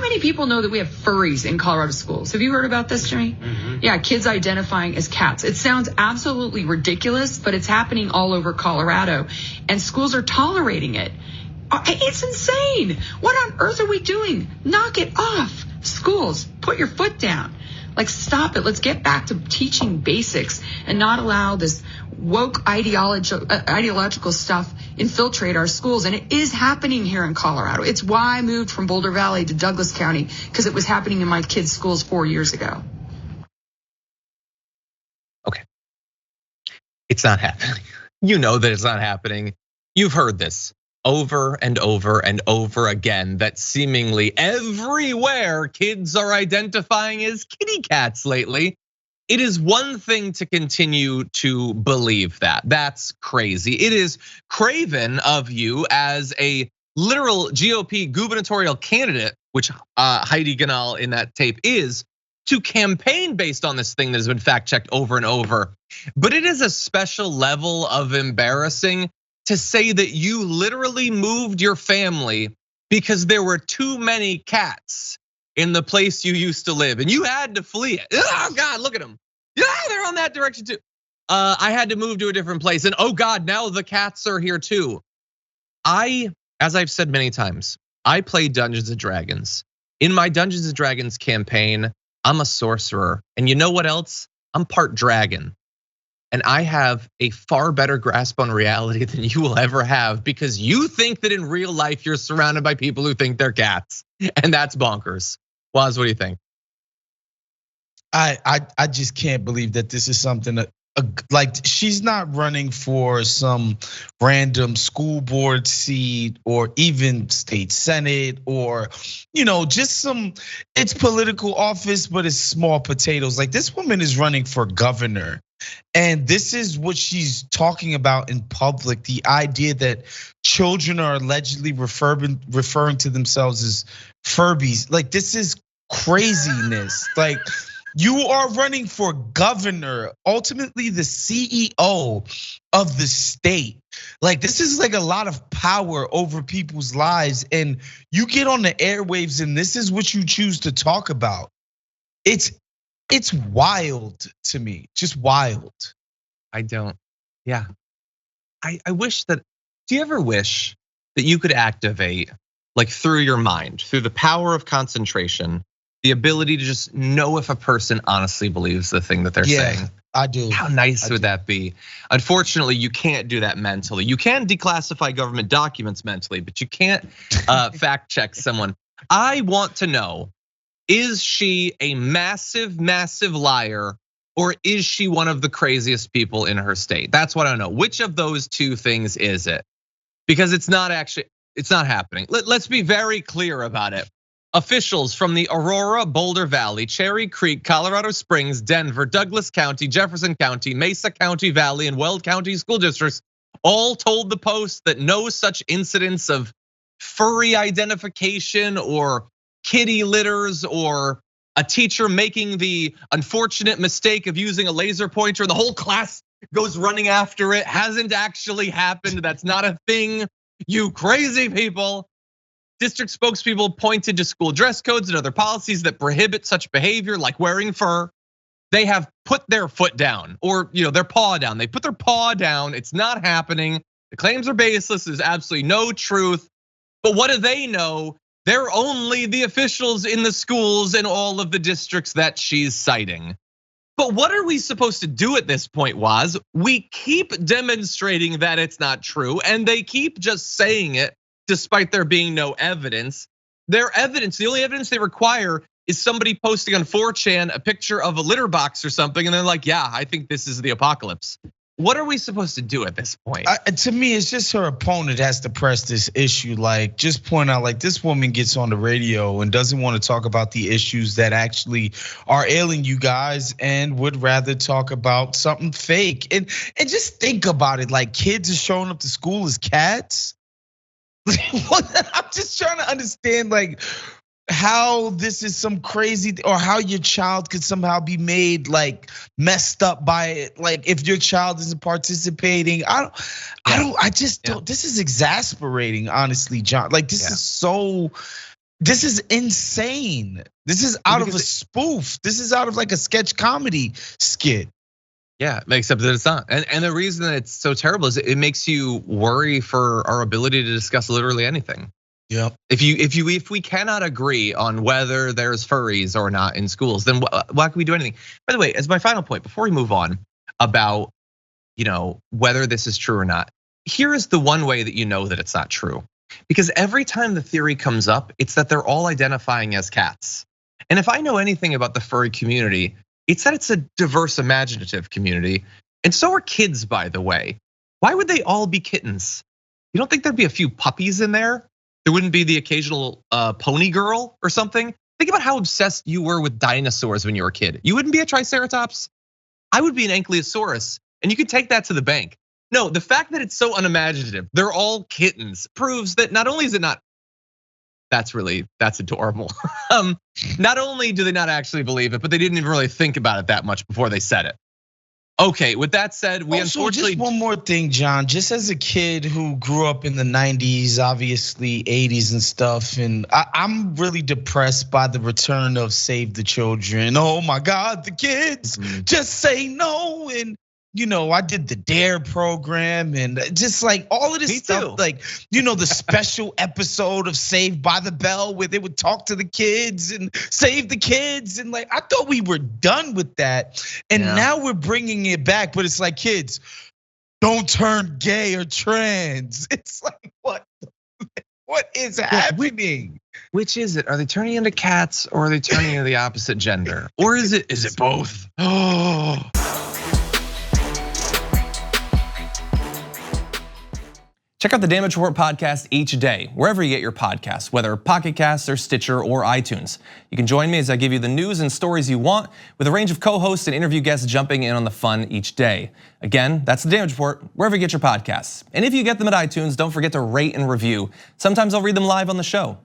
many people know that we have furries in Colorado schools? Have you heard about this, Jimmy? Mm-hmm. Yeah, kids identifying as cats. It sounds absolutely ridiculous, but it's happening all over Colorado, and schools are tolerating it. It's insane. What on earth are we doing? Knock it off. Schools, put your foot down. Like, stop it. Let's get back to teaching basics and not allow this woke ideological stuff infiltrate our schools. And it is happening here in Colorado. It's why I moved from Boulder Valley to Douglas County, because it was happening in my kids' schools 4 years ago. Okay. It's not happening. You know that it's not happening. You've heard this over and over and over again, that seemingly everywhere kids are identifying as kitty cats lately. It is one thing to continue to believe that. That's crazy. It is craven of you as a literal GOP gubernatorial candidate, which Heidi Ganahl in that tape is, to campaign based on this thing that has been fact checked over and over. But it is a special level of embarrassing to say that you literally moved your family because there were too many cats in the place you used to live and you had to flee it. Oh God, look at them. Yeah, they're on that direction too. I had to move to a different place, and oh God, now the cats are here too. As I've said many times, I play Dungeons and Dragons. In my Dungeons and Dragons campaign, I'm a sorcerer, and you know what else? I'm part dragon. And I have a far better grasp on reality than you will ever have, because you think that in real life you're surrounded by people who think they're cats, and that's bonkers. Waz, what do you think? I just can't believe that this is something that, like, she's not running for some random school board seat or even state senate or, just it's political office, but it's small potatoes. Like, this woman is running for governor. And this is what she's talking about in public, the idea that children are allegedly referring to themselves as furbies. Like, this is craziness. Like, you are running for governor, ultimately the CEO of the state. Like, this is like a lot of power over people's lives. And you get on the airwaves and this is what you choose to talk about. It's wild to me, just wild. I wish that, do you ever wish that you could activate, like through your mind, through the power of concentration, the ability to just know if a person honestly believes the thing that they're saying? I do. How nice would that be? Unfortunately, you can't do that mentally. You can declassify government documents mentally, but you can't fact check someone. I want to know, is she a massive, massive liar, or is she one of the craziest people in her state? That's what I don't know. Which of those two things is it? Because it's not happening. Let's be very clear about it. Officials from the Aurora, Boulder Valley, Cherry Creek, Colorado Springs, Denver, Douglas County, Jefferson County, Mesa County Valley, and Weld County school districts all told the Post that no such incidents of furry identification or kitty litters or a teacher making the unfortunate mistake of using a laser pointer and the whole class goes running after it hasn't actually happened. That's not a thing, you crazy people. District spokespeople pointed to school dress codes and other policies that prohibit such behavior, like wearing fur. They have put their foot down, or their paw down. They put their paw down. It's not happening. The claims are baseless. There's absolutely no truth. But what do they know? They're only the officials in the schools and all of the districts that she's citing. But what are we supposed to do at this point, Waz? We keep demonstrating that it's not true, and they keep just saying it despite there being no evidence. Their evidence, the only evidence they require is somebody posting on 4chan a picture of a litter box or something, and they're like, yeah, I think this is the apocalypse. What are we supposed to do at this point? To me, it's just her opponent has to press this issue. Like, just point out, like, this woman gets on the radio and doesn't want to talk about the issues that actually are ailing you guys, and would rather talk about something fake. And just think about it, like, kids are showing up to school as cats. I'm just trying to understand, like, how this is some crazy, or how your child could somehow be made like messed up by it. Like, if your child isn't participating, I just don't. This is exasperating, honestly, John. Like, this is so. This is insane. This is out of a spoof. This is out of like a sketch comedy skit. Yeah, except that it's not. And the reason that it's so terrible is it makes you worry for our ability to discuss literally anything. Yeah. If we cannot agree on whether there's furries or not in schools, then why can we do anything? By the way, as my final point, before we move on about, whether this is true or not, here is the one way that you know that it's not true. Because every time the theory comes up, it's that they're all identifying as cats. And if I know anything about the furry community, it's that it's a diverse, imaginative community. And so are kids, by the way. Why would they all be kittens? You don't think there'd be a few puppies in there? There wouldn't be the occasional pony girl or something? Think about how obsessed you were with dinosaurs when you were a kid. You wouldn't be a triceratops? I would be an ankylosaurus, and you could take that to the bank. No, the fact that it's so unimaginative, they're all kittens, proves that not only is it not, that's adorable. Not only do they not actually believe it, but they didn't even really think about it that much before they said it. Okay, with that said, we unfortunately. Just one more thing, John. Just as a kid who grew up in the 90s, obviously 80s and stuff, and I'm really depressed by the return of Save the Children. Oh my God, the kids just say no. And I did the DARE program and just like all of this stuff, like, the special episode of Saved by the Bell where they would talk to the kids and save the kids. And like, I thought we were done with that. And now we're bringing it back, but it's like, kids, don't turn gay or trans. It's like, what is happening? Which is it? Are they turning into cats or are they turning into the opposite gender? Or is it both? Oh. Check out the Damage Report podcast each day, wherever you get your podcasts, whether Pocket Casts or Stitcher or iTunes. You can join me as I give you the news and stories you want, with a range of co-hosts and interview guests jumping in on the fun each day. Again, that's the Damage Report, wherever you get your podcasts. And if you get them at iTunes, don't forget to rate and review. Sometimes I'll read them live on the show.